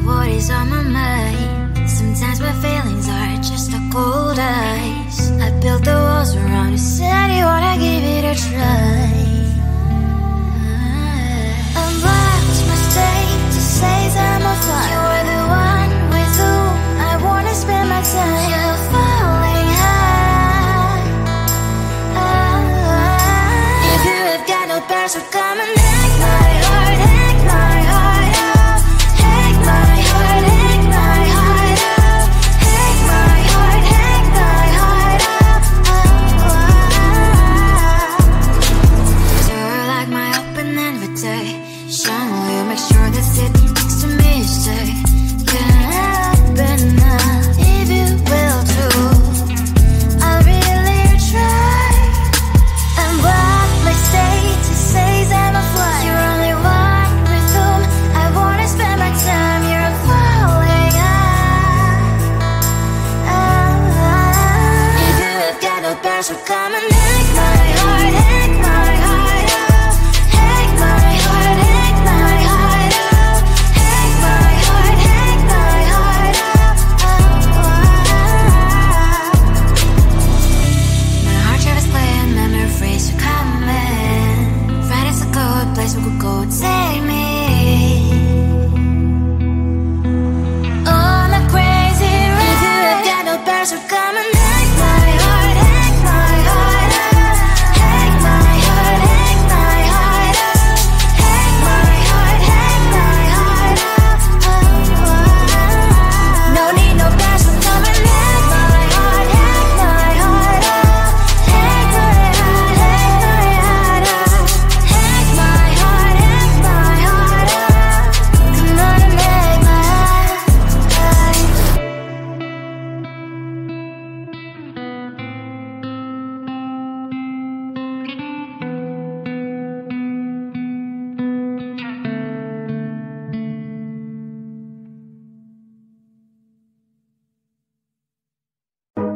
what is on my mind. Sometimes my feelings are just a cold ice. I built the walls around you, said you wanna give it a try. And watch my state to say I'm a fire. You're the one with whom I wanna spend my time. You're falling high. If you have got no bears, so come and hack my heart, hack my heart out. Hack my heart, hack my heart out. Hack my heart, hack my heart out. You're like my open invitation. Will you make sure that sitting next to me is safe? Can open up if you will too. I'll really try. And what my state to say I'm a fly. You're only one with whom I wanna spend my time. You're falling high. If you have got no bears, so come and hack my heart, hack my heart out. Hack my heart, hack my heart out. Hack my heart, hack my heart out. My heart drive is clear, memory freeze, you're coming. Friday's a good place we could go, take me. On a crazy ride. If you have got no bears, so come and hack my heart, hack my heart out. Hack my heart, hack my heart out. Hack my heart, hack my heart out. No need no bears, so come and hack my heart, hack my heart out. Hack my heart, hack my heart out. Hack my heart, hack my heart out. Come on and make my heart.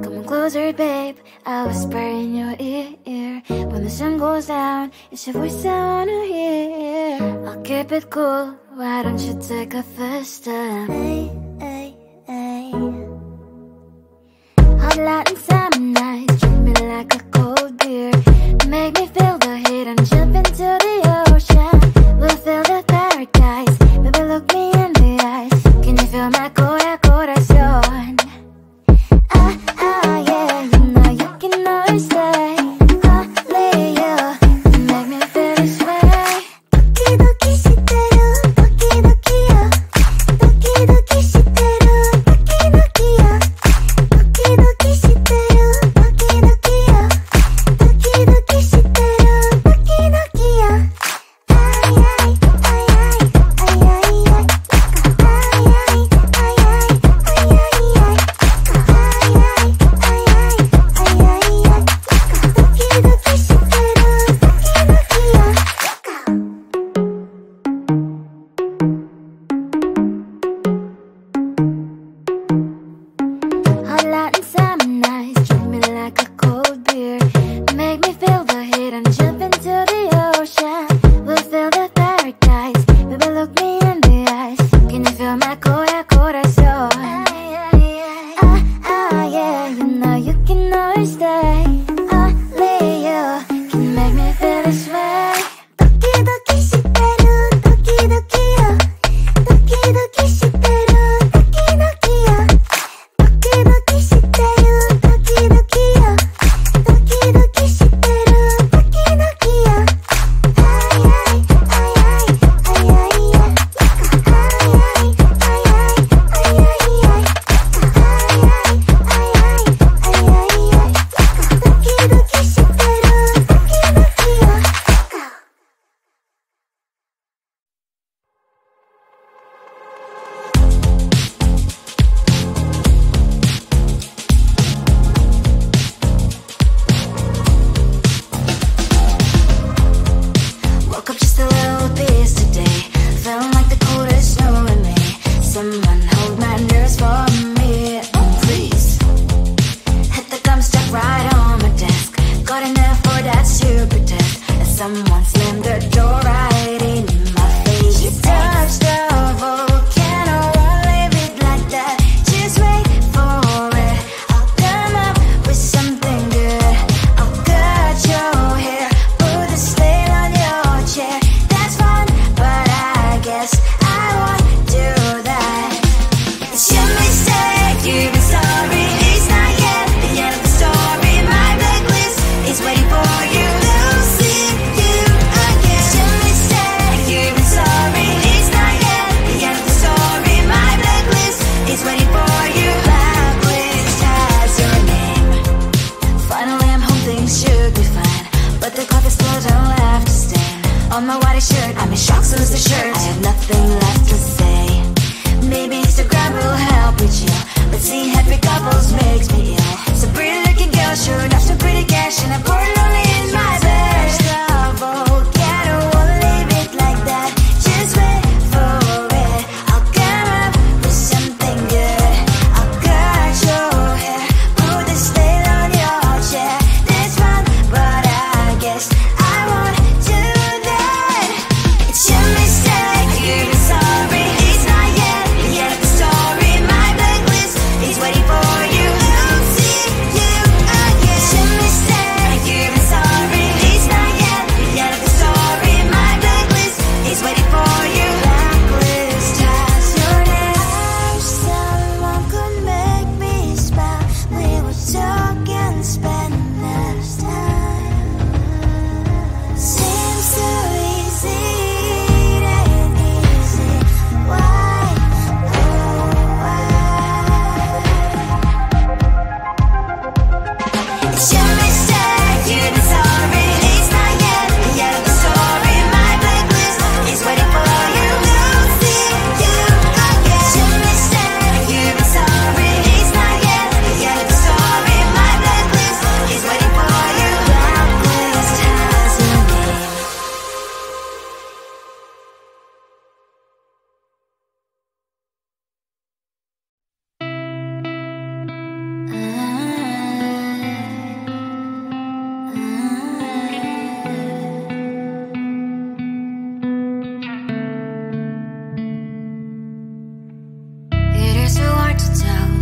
Come closer, babe. I'll whisper in your ear. When the sun goes down, it's your voice I wanna hear. I'll keep it cool. Why don't you take a first step? Hey, hey, hey. Hot light and summer nights, treat me like a cold beer. Make me feel the heat and jump into the ocean. We'll feel the paradise. Baby, look me in the eyes. Can you feel my corazón? Yeah, you know you can always stay. Only you can make me feel this way. Doki doki shiteru, doki doki yo. Doki doki shiteru, doki doki yo. Doki doki shiteru, doki doki yo. Doki doki shiteru, doki doki yo. Ay ay ay ay ay ay ay. Ay ay ay ay ay ay ay. Hot light and summer nights, treat me like a cold beer. Make me feel the heat and jump into the ocean. We'll feel the paradise. Baby, look me in the eyes. Can you feel my corazón? Yeah, you know you can always stay. Only you can make me feel this way. Doki doki shiteru, doki doki yo. Doki doki shiteru, doki doki yo. Doki doki shiteru, doki doki yo. Doki doki shiteru, doki doki yo. Ay ay ay ay ay ay ay. Ay ay ay ay ay ay.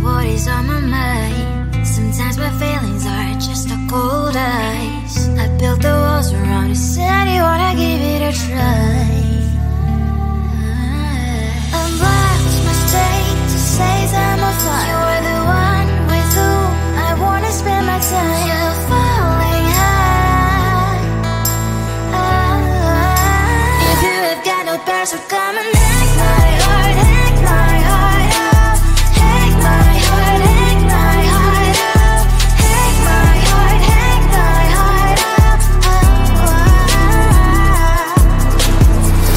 what is on my mind. Sometimes my feelings are just a cold ice. I built the walls around you, said you wanna give it a try. Unlocked my state to say I'm a fly. You are the one with whom I wanna spend my time. You're falling high. If you have got no bears, so come and hack my heart, hack my heart out. Hack my heart, hack my heart out. Hack my heart, hack my heart out.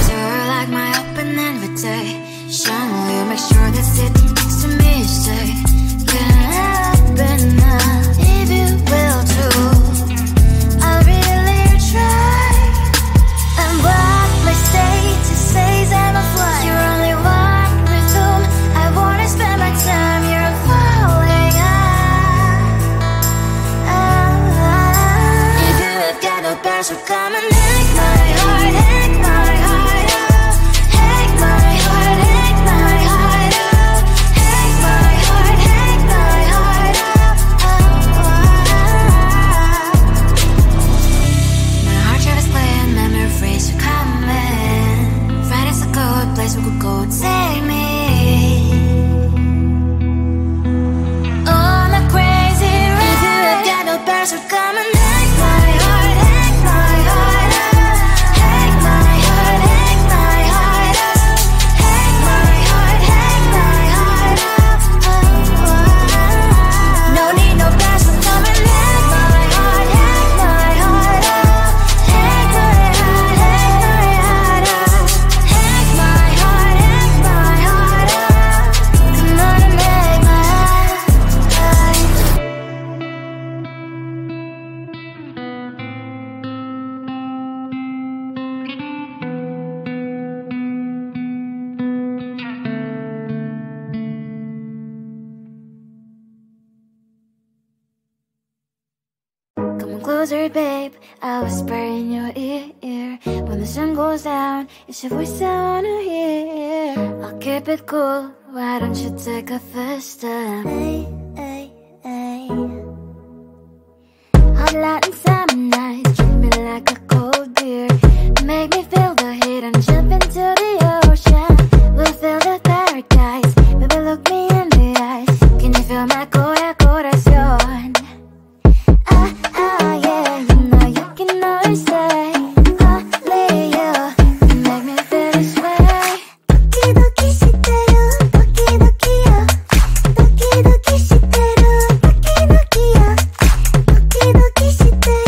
You're like my open invitation. Will you make sure that sitting next to me is safe? Can happen now, if you will too. I'll really try. And what my state to say I'm a fly. You're only one with whom I wanna spend my time. You're falling high. If you have got no bears, so come and hack my heart, hack my heart out. Hack my heart, hack my heart out. Hack my heart, hack my heart out. My heart tries playing memories are coming. Friday's a good place we could go, take me on a crazy ride. If you have got no bears, so come and hack my heart, hack my heart out. Hack my heart, hack my heart out. Hack my heart, hack my heart out. No need no bears, so come and hack my heart, hack my heart out. Hack my heart, hack my heart out. Hack my heart, hack my heart out. Come on and make my heart. Come on closer, babe, I'll whisper in your ear. When the sun goes down, it's your voice I wanna hear. I'll keep it cool, why don't you take a first step? Hey, hey, hey. Hot Latin summer nights, treat me like a cold beer. Make me feel the heat and jump into the ocean. We'll feel the paradise, baby look me in the eyes. Can you feel my corazón? Yeah, you know you can always say only you make me feel this way. Doki doki shiteru, doki doki yo. Doki doki shiteru, doki doki yo. Doki doki shiteru.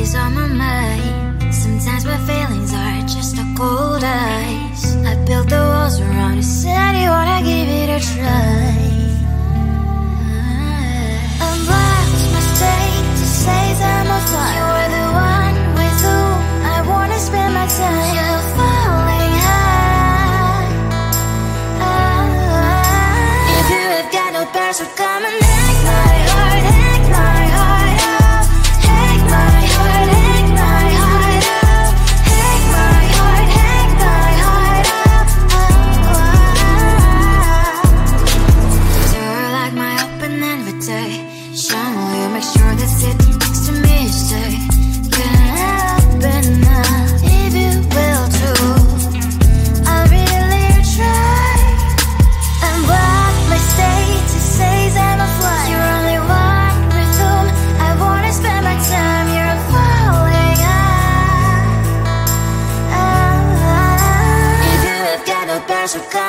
always on my mind. Sometimes my feelings are just a cold ice. I built the walls around you, said you wanna give it a try. I'm lost my state to say I'm a fly. You're the one with whom I wanna spend my time. You're falling high. If you have got no parents, so come and hack my heart, hack my heart out. Hack my heart, hack my heart out. Hack my heart, hack my heart out. You're like my open invitation. Will you make sure that sitting next to me you stay? Can't help it now, if you will too. I really try. And what my state to say I'm a fly. You're only one with whom I wanna spend my time. You're falling high. If you have got no parents, so come